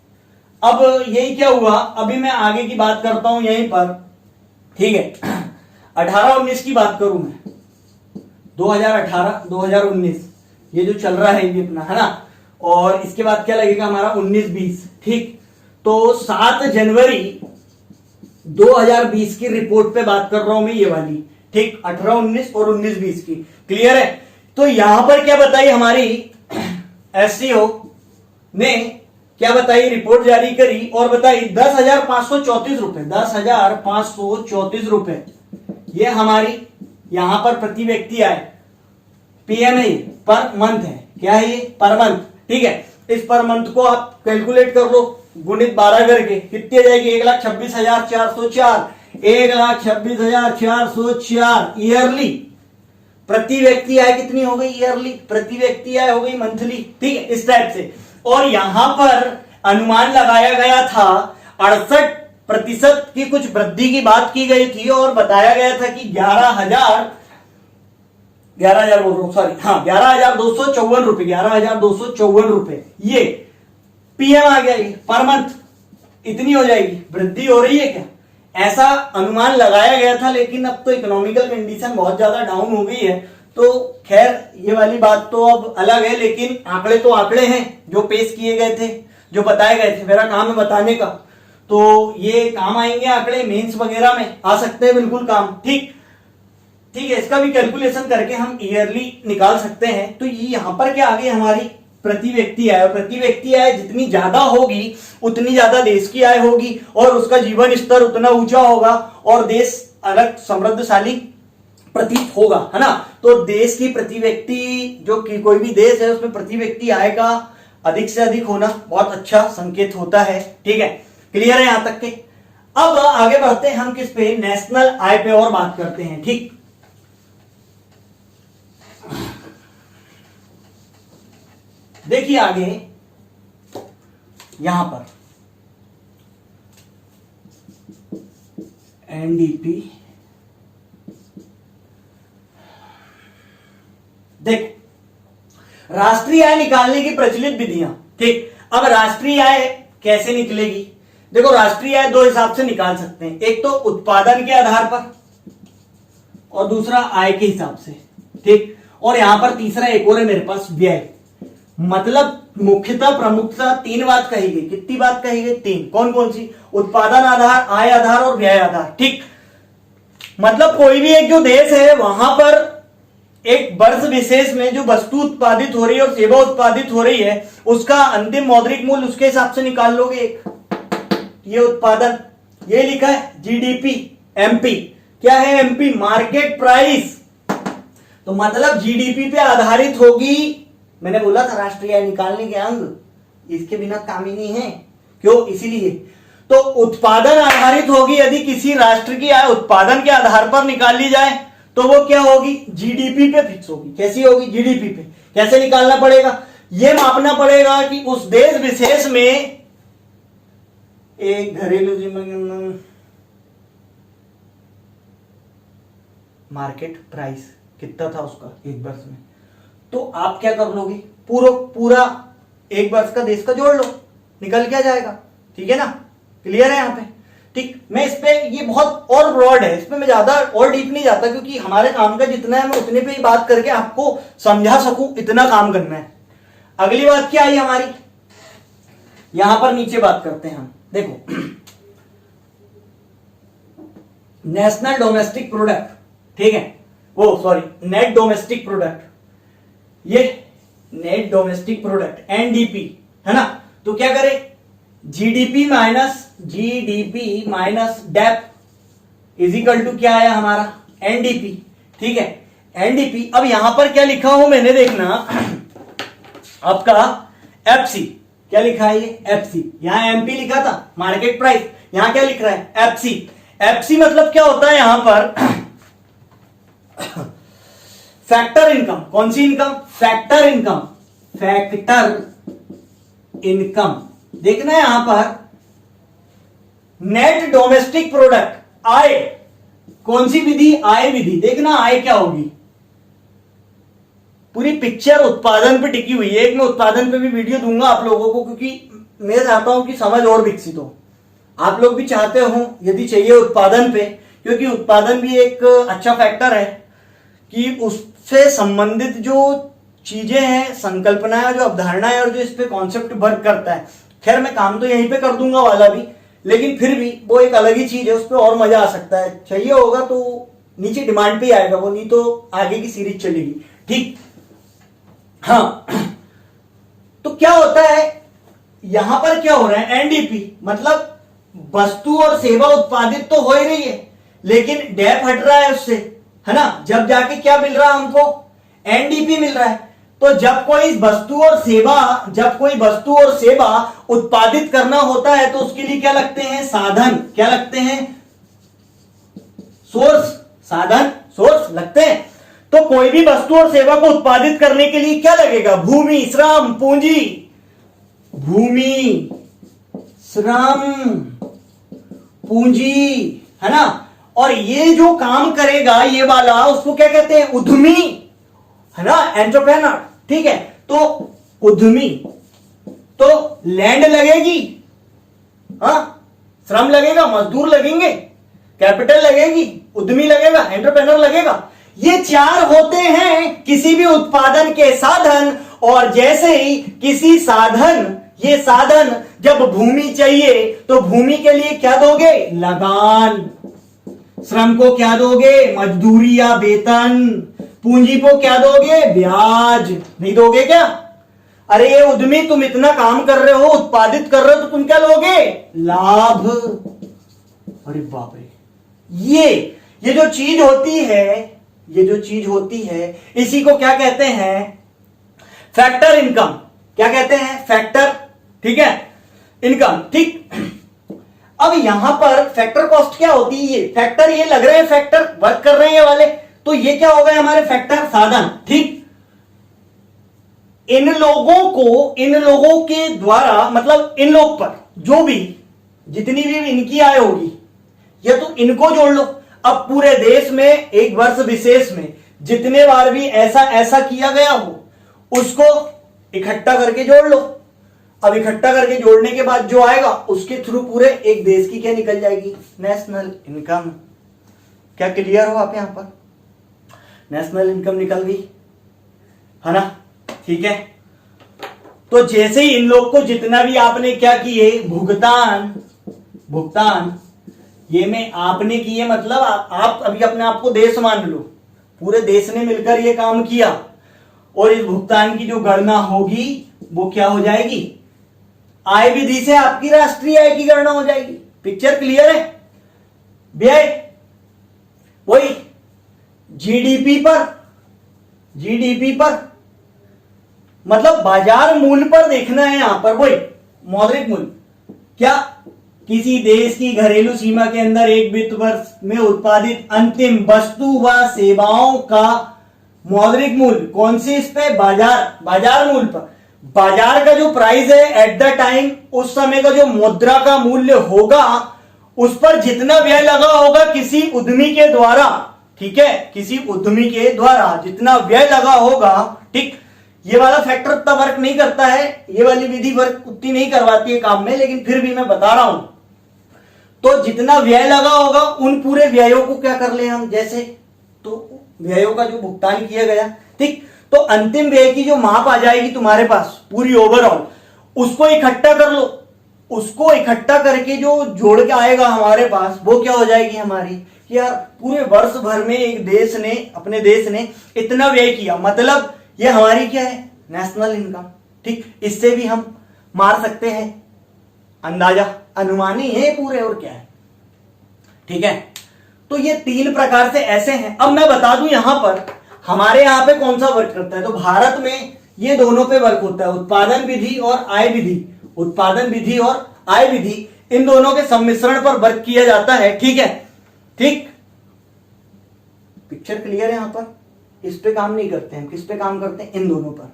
अब यही क्या हुआ, अभी मैं आगे की बात करता हूं यहीं पर, ठीक है। 18-19 की बात करूं मैं, 2018-2019 ये जो चल रहा है ये अपना, है ना। और इसके बाद क्या लगेगा हमारा 19-20, ठीक। तो 7 जनवरी 2020 की रिपोर्ट पे बात कर रहा हूं मैं, ये वाली, ठीक। 18-19 और 19-20 की, क्लियर है। तो यहां पर क्या बताई हमारी एससीओ ने, क्या बताई, रिपोर्ट जारी करी और बताई 10,534 रुपए, 10,534 रुपए ये हमारी यहां पर प्रति व्यक्ति आय, पीएमए पर मंथ है, क्या है ये, पर मंथ, ठीक है। इस पर मंथ को आप कैलकुलेट कर लो, गुणित 12 करके कितनी आ जाएगी, 1,26,404, 1,26,404 ईयरली प्रति व्यक्ति आय कितनी हो गई, ईयरली प्रति व्यक्ति आय हो गई मंथली, ठीक है, इस टाइप से। और यहां पर अनुमान लगाया गया था 68% की कुछ वृद्धि की बात की गई थी और बताया गया था कि 11,254 रुपए, 11,254 रुपए ये पीएम आ गया, ये पर मंथ इतनी हो जाएगी, वृद्धि हो रही है क्या, ऐसा अनुमान लगाया गया था। लेकिन अब तो इकोनॉमिकल कंडीशन बहुत ज्यादा डाउन हो गई है, तो खैर ये वाली बात तो अब अलग है, लेकिन आंकड़े तो आंकड़े हैं जो पेश किए गए थे, जो बताए गए थे, मेरा काम है बताने का, तो ये काम आएंगे आंकड़े, मेंस वगैरह में आ सकते हैं बिल्कुल काम, ठीक है। इसका भी कैलकुलेशन करके हम ईयरली निकाल सकते हैं। तो ये यहां पर क्या आ गई हमारी प्रति व्यक्ति आय, प्रति व्यक्ति आय जितनी ज्यादा होगी उतनी ज्यादा देश की आय होगी और उसका जीवन स्तर उतना ऊंचा होगा और देश अलग समृद्धशाली प्रतीत होगा, है ना। तो देश की प्रति व्यक्ति जो कि कोई भी देश है उसमें प्रति व्यक्ति आय का अधिक से अधिक होना बहुत अच्छा संकेत होता है, ठीक है, क्लियर है यहां तक के। अब आगे बढ़ते हैं हम किस पे, नेशनल आय पे और बात करते हैं, ठीक। देखिए आगे यहां पर एनडीपी, देख राष्ट्रीय आय निकालने की प्रचलित विधियां। ठीक, अब राष्ट्रीय आय कैसे निकलेगी? देखो राष्ट्रीय आय दो हिसाब से निकाल सकते हैं, एक तो उत्पादन के आधार पर और दूसरा आय के हिसाब से। ठीक, और यहां पर तीसरा एक और है मेरे पास, व्यय। मतलब मुख्यतः प्रमुखतः तीन बात कही गई। कितनी बात कही गई? तीन। कौन कौन सी? उत्पादन आधार, आय आधार और व्यय आधार। ठीक, मतलब कोई भी एक जो देश है वहां पर एक वर्ष विशेष में जो वस्तु उत्पादित हो रही है और सेवा उत्पादित हो रही है उसका अंतिम मौद्रिक मूल्य उसके हिसाब से निकाल लोगे। ये उत्पादन, ये लिखा है जीडीपी, एमपी। क्या है एमपी? Market price. तो मतलब जीडीपी पे आधारित होगी। मैंने बोला था राष्ट्रीय आय निकालने के अंग, इसके बिना काम ही नहीं है। क्यों? इसीलिए तो उत्पादन आधारित होगी। यदि किसी राष्ट्र की आय उत्पादन के आधार पर निकाल ली जाए तो वो क्या होगी? जीडीपी पे फिक्स होगी। कैसी होगी? जीडीपी पे। कैसे निकालना पड़ेगा? ये मापना पड़ेगा कि उस देश विशेष में एक घरेलू मार्केट प्राइस कितना था उसका एक वर्ष में। तो आप क्या कर लोगे? पूरा एक वर्ष का देश का जोड़ लो, निकल क्या जाएगा। ठीक है ना? क्लियर है यहां पे? ठीक, मैं इस पे, ये बहुत और ब्रॉड है, इस पे मैं ज्यादा और डीप नहीं जाता क्योंकि हमारे काम का जितना है मैं उतने पे ही बात करके आपको समझा सकूं, इतना काम करना है। अगली बात क्या आई हमारी? यहां पर नीचे बात करते हैं हम। देखो नेशनल डोमेस्टिक प्रोडक्ट, ठीक है, वो सॉरी नेट डोमेस्टिक प्रोडक्ट, ये नेट डोमेस्टिक प्रोडक्ट एनडीपी है ना। तो क्या करें? GDP minus dep is equal to क्या आया हमारा? एनडीपी। ठीक है, एनडीपी। अब यहां पर क्या लिखा हूं मैंने, देखना आपका एफसी। क्या लिखा है ये? एफसी। यहां एमपी लिखा था मार्केट प्राइस, यहां क्या लिख रहा है? एफसी। एफसी मतलब क्या होता है यहां पर? Factor income. कौन सी income? Factor income. Factor income देखना है यहां पर। नेट डोमेस्टिक प्रोडक्ट, आय। कौन सी विधि? आय विधि। देखना आय क्या होगी। पूरी पिक्चर उत्पादन पे टिकी हुई है। एक मैं उत्पादन पे भी वीडियो दूंगा आप लोगों को, क्योंकि मैं चाहता हूं कि समझ और विकसित हो। आप लोग भी चाहते हो यदि चाहिए उत्पादन पे, क्योंकि उत्पादन भी एक अच्छा फैक्टर है कि उससे संबंधित जो चीजें हैं, संकल्पनाएं, जो अवधारणाएं और जो इस पे कॉन्सेप्ट वर्क करता है। खैर मैं काम तो यहीं पे कर दूंगा वाला भी, लेकिन फिर भी वो एक अलग ही चीज है, उस पर और मजा आ सकता है। चाहिए होगा तो नीचे डिमांड पे ही आएगा वो, नहीं तो आगे की सीरीज चलेगी। ठीक, हाँ। तो क्या होता है यहां पर? क्या हो रहा है? एनडीपी मतलब वस्तु और सेवा उत्पादित तो हो ही रही है, लेकिन डेप हट रहा है उससे, है ना। जब जाके क्या मिल रहा है हमको? एनडीपी मिल रहा है। तो जब कोई वस्तु और सेवा उत्पादित करना होता है तो उसके लिए क्या लगते हैं? साधन। क्या लगते हैं? सोर्स। साधन, सोर्स लगते हैं। तो कोई भी वस्तु और सेवा को उत्पादित करने के लिए क्या लगेगा? भूमि, श्रम, पूंजी। भूमि, श्रम, पूंजी, है ना। और ये जो काम करेगा ये वाला, उसको क्या कहते हैं? उद्यमी, है ना, एंटरप्रेन्योर। ठीक है, तो उद्यमी। तो लैंड लगेगी, हाँ, श्रम लगेगा, मजदूर लगेंगे, कैपिटल लगेगी, उद्यमी लगेगा, एंटरप्रेन्योर लगेगा। ये चार होते हैं किसी भी उत्पादन के साधन। और जैसे ही किसी साधन, ये साधन जब भूमि चाहिए तो भूमि के लिए क्या दोगे? लगान। श्रम को क्या दोगे? मजदूरी या वेतन। पूंजी को क्या दोगे? ब्याज। नहीं दोगे क्या? अरे ये उद्यमी, तुम इतना काम कर रहे हो, उत्पादित कर रहे हो, तो तुम क्या लोगे? लाभ। अरे बाप रे, ये जो चीज होती है, इसी को क्या कहते हैं? Factor income. क्या कहते हैं? फैक्टर। ठीक है, इनकम। ठीक, अब यहां पर फैक्टर कॉस्ट क्या होती है? ये फैक्टर, ये लग रहे हैं फैक्टर, वर्क कर रहे हैं ये वाले, तो ये क्या हो गए हमारे? फैक्टर, साधन। ठीक, इन लोगों के द्वारा, मतलब इन लोग पर जो भी जितनी भी इनकी आय होगी, या तो इनको जोड़ लो। अब पूरे देश में एक वर्ष विशेष में जितने बार भी ऐसा किया गया हो उसको इकट्ठा करके जोड़ लो। अब इकट्ठा करके जोड़ने के बाद जो आएगा उसके थ्रू पूरे एक देश की क्या निकल जाएगी, नेशनल इनकम। क्या क्लियर हो आप यहां पर? नेशनल इनकम निकल गई है ना, ठीक है। तो जैसे ही इन लोग को जितना भी आपने क्या किए भुगतान ये में आपने किए, मतलब आप अभी अपने आप को देश मान लो, पूरे देश ने मिलकर ये काम किया, और इस भुगतान की जो गणना होगी वो क्या हो जाएगी, आय विधि से आपकी राष्ट्रीय आय की गणना हो जाएगी। पिक्चर क्लियर है? व्यय वही जीडीपी पर मतलब बाजार मूल्य पर देखना है यहां पर, वही मौद्रिक मूल्य। क्या किसी देश की घरेलू सीमा के अंदर एक वित्त वर्ष में उत्पादित अंतिम वस्तु व सेवाओं का मौद्रिक मूल्य, कौन सी इस पे, बाजार मूल्य पर, बाजार का जो प्राइस है एट द टाइम, उस समय का जो मुद्रा का मूल्य होगा उस पर जितना व्यय लगा होगा किसी उद्यमी के द्वारा, ठीक है, किसी उद्यमी के द्वारा जितना व्यय लगा होगा, ठीक। ये वाला फैक्टर उतना वर्क नहीं करता है, ये वाली विधि वर्क उतनी नहीं करवाती है काम में, लेकिन फिर भी मैं बता रहा हूं। तो जितना व्यय लगा होगा उन पूरे व्ययों को क्या कर ले हम, जैसे तो व्ययों का जो भुगतान किया गया, ठीक। तो अंतिम व्यय की जो माप आ जाएगी तुम्हारे पास पूरी ओवरऑल, उसको इकट्ठा कर लो। उसको इकट्ठा करके जो जोड़ के आएगा हमारे पास, वो क्या हो जाएगी हमारी, कि यार पूरे वर्ष भर में एक देश ने, अपने देश ने इतना व्यय किया, मतलब ये हमारी क्या है, नेशनल इनकम, ठीक। इससे भी हम मार सकते हैं अंदाजा, अनुमान ही है पूरे, और क्या है, ठीक है। तो ये 3 प्रकार से ऐसे हैं। अब मैं बता दूं यहां पर हमारे यहां पे कौन सा वर्क करता है, तो भारत में ये दोनों पे वर्क होता है, उत्पादन विधि और आय विधि। उत्पादन विधि और आय विधि इन दोनों के सम्मिश्रण पर वर्क किया जाता है, ठीक है, ठीक। पिक्चर क्लियर है? यहां पर इस पे काम नहीं करते हैं, किस पे काम करते हैं, इन दोनों पर।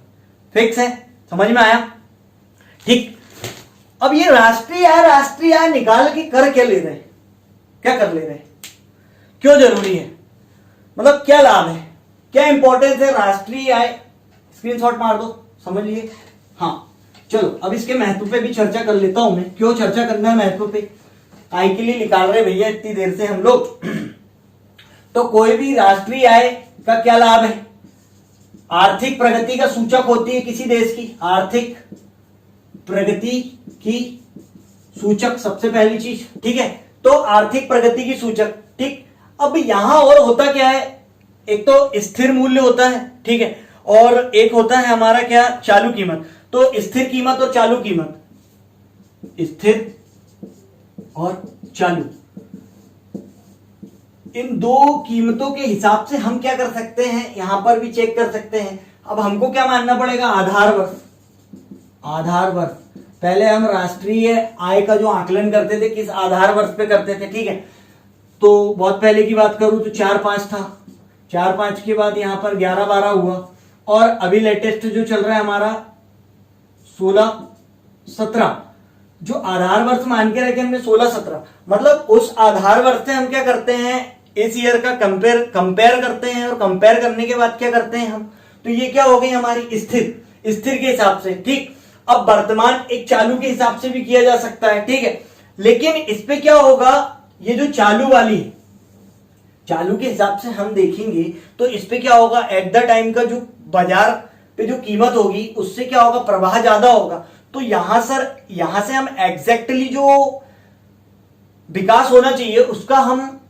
फिक्स है? समझ में आया? ठीक। अब ये राष्ट्रीय आय निकाल के कर क्या ले रहे हैं, क्या कर ले रहे हैं, क्यों जरूरी है, मतलब क्या लाभ है, क्या इंपॉर्टेंस है राष्ट्रीय आय, स्क्रीनशॉट मार दो, समझ लिए। हाँ चलो अब इसके महत्व पे भी चर्चा कर लेता हूं मैं। क्यों चर्चा करना है महत्व पे, आय के लिए निकाल रहे भैया इतनी देर से हम लोग। तो कोई भी राष्ट्रीय आय का क्या लाभ है, आर्थिक प्रगति का सूचक होती है किसी देश की, आर्थिक प्रगति की सूचक सबसे पहली चीज, ठीक है। तो आर्थिक प्रगति की सूचक, ठीक। अब यहां और होता क्या है, एक तो स्थिर मूल्य होता है, ठीक है, और एक होता है हमारा क्या, चालू कीमत। तो स्थिर कीमत और चालू कीमत, स्थिर और चालू, इन दो कीमतों के हिसाब से हम क्या कर सकते हैं, यहां पर भी चेक कर सकते हैं। अब हमको क्या मानना पड़ेगा, आधार वर्ष। आधार वर्ष, पहले हम राष्ट्रीय आय का जो आकलन करते थे किस आधार वर्ष पे करते थे, ठीक है। तो बहुत पहले की बात करूं तो 4-5 था, 4-5 के बाद यहां पर 11-12 हुआ, और अभी लेटेस्ट जो चल रहा है हमारा 16-17, जो आधार वर्ष मान के रखे हमने 16-17, मतलब उस आधार वर्ष से हम क्या करते हैं, इस ईयर का कंपेयर करते हैं, और कंपेयर करने के बाद क्या करते हैं हम, तो ये क्या हो गई हमारी स्थिर के हिसाब से, ठीक। अब वर्तमान एक चालू के हिसाब से भी किया जा सकता है, ठीक है, लेकिन इस पे क्या होगा, ये जो चालू वाली है, चालू के हिसाब से हम देखेंगे तो इस पे क्या होगा, एट द टाइम का जो बाजार पे जो कीमत होगी उससे क्या होगा, प्रवाह ज्यादा होगा। तो यहां से हम एग्जैक्टली जो विकास होना चाहिए उसका हम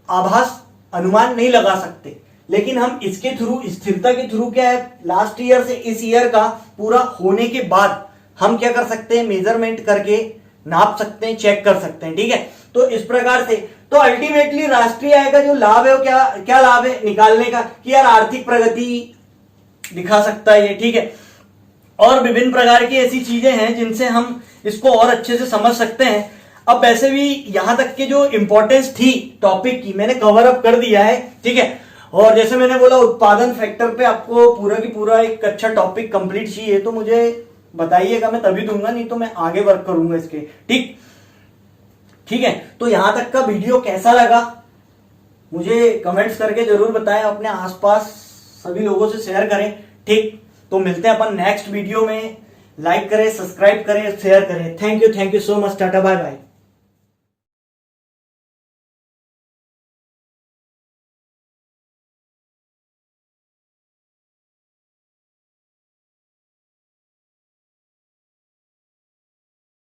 आभास अनुमान नहीं लगा सकते, लेकिन हम इसके थ्रू, स्थिरता के थ्रू क्या है, लास्ट ईयर से इस ईयर का पूरा होने के बाद हम क्या कर सकते हैं, मेजरमेंट करके नाप सकते हैं, चेक कर सकते हैं, ठीक है। तो इस प्रकार से तो अल्टीमेटली राष्ट्रीय आय का जो लाभ है वो क्या लाभ है निकालने का, कि यार आर्थिक प्रगति दिखा सकता है ये, ठीक है। और विभिन्न प्रकार की ऐसी चीजें हैं जिनसे हम इसको और अच्छे से समझ सकते हैं। अब वैसे भी यहां तक के जो इंपॉर्टेंस थी टॉपिक की मैंने कवर अप कर दिया है, ठीक है। और जैसे मैंने बोला उत्पादन फैक्टर पे आपको पूरा की पूरा एक अच्छा टॉपिक कंप्लीट चाहिए तो मुझे बताइएगा, मैं तभी दूंगा, नहीं तो मैं आगे वर्क करूंगा इसके। ठीक ठीक है, तो यहां तक का वीडियो कैसा लगा मुझे कमेंट्स करके जरूर बताएं, अपने आसपास सभी लोगों से शेयर करें। ठीक, तो मिलते हैं अपन नेक्स्ट वीडियो में। लाइक करें, सब्सक्राइब करें, शेयर करें। Thank you so much, ta-ta bye bye.